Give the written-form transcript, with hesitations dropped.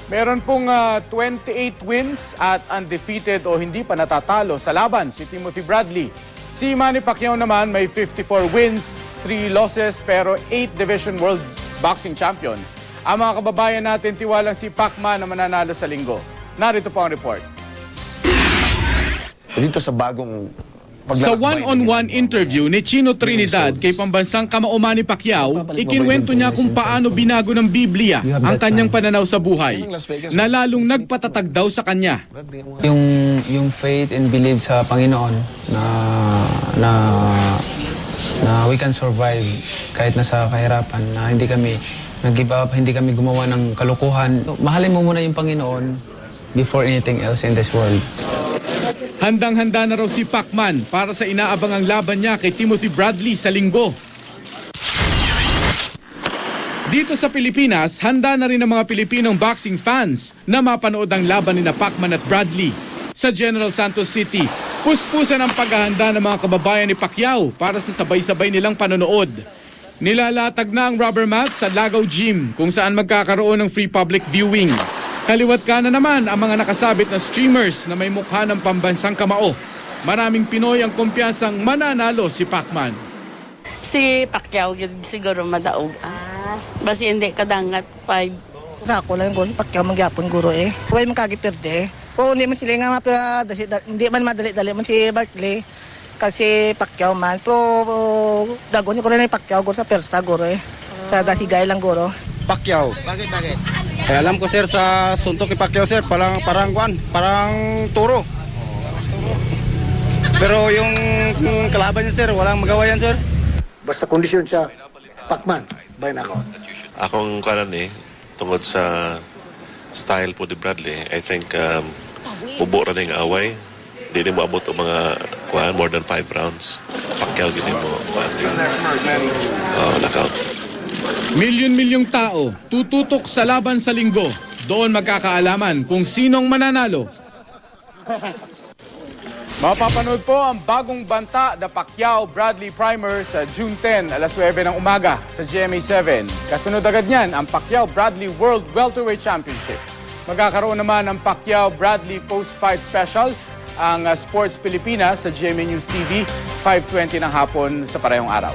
Meron pong 28 wins at undefeated o hindi pa natatalo sa laban si Timothy Bradley. Si Manny Pacquiao naman may 54 wins, 3 losses pero 8 Division World Boxing Champion. Ang mga kababayan natin tiwalang si Pacman na mananalo sa linggo. Narito po ang report. Dito sa bagong Sa one-on-one interview ni Chino Trinidad kay pambansang kamao Manny Pacquiao, ikinuwento niya kung paano binago ng Biblia ang kanyang pananaw sa buhay, na lalong nagpatatag daw sa kanya. Yung faith and belief sa Panginoon na we can survive kahit nasa kahirapan, na hindi kami nag-give up, hindi kami gumawa ng kalukuhan. Mahalin mo muna yung Panginoon before anything else in this world. Handang-handa na raw si Pacman para sa inaabangang laban niya kay Timothy Bradley sa linggo. Dito sa Pilipinas, handa na rin ang mga Pilipinong boxing fans na mapanood ang laban ni Pacman at Bradley. Sa General Santos City, puspusan ang paghahanda ng mga kababayan ni Pacquiao para sa sabay-sabay nilang panonood. Nilalatag na ang rubber mat sa Lagaw Gym kung saan magkakaroon ng free public viewing. Kaliwat kanan naman ang mga nakasabit na streamers na may mukha ng pambansang kamao. Maraming Pinoy ang kumpiyansang mananalo si Pacman. Si Pacquiao yun siguro madaog. Basi hindi kadangat 5. Sa ako lang yung Pacquiao magyapon guro eh. Huwag magkagipirde. Pero hindi man sila nga hindi man madali-dali man si Bartley. Kasi Pacquiao man. Pero dagon ko rin yung Pacquiao guro sa persa guro eh. Sa dasigay lang guro. Pacquiao. Bakit? Eh, alam ko sir sa suntok ni Pacquiao sir, parang turo. Pero yung kalaban niya sir, walang magawa yan sir. basta kondisyon siya, Pacman, by knockout. Akong kanan tungod sa style po ni Bradley, I think bubo rin ang away. Hindi mo abot ang mga more than 5 rounds. Pacquiao gini mo. Knockout. Milyon-milyong tao tututok sa laban sa linggo. Doon magkakaalaman kung sinong mananalo. Mapapanood po ang bagong banta, The Pacquiao-Bradley Primer sa June 10, alas 9 ng umaga sa GMA7. Kasunod agad niyan ang Pacquiao-Bradley World Welterweight Championship. Magkakaroon naman ang Pacquiao-Bradley Post-Fight Special, ang Sports Pilipinas sa GMA News TV, 5:20 ng hapon sa parehong araw.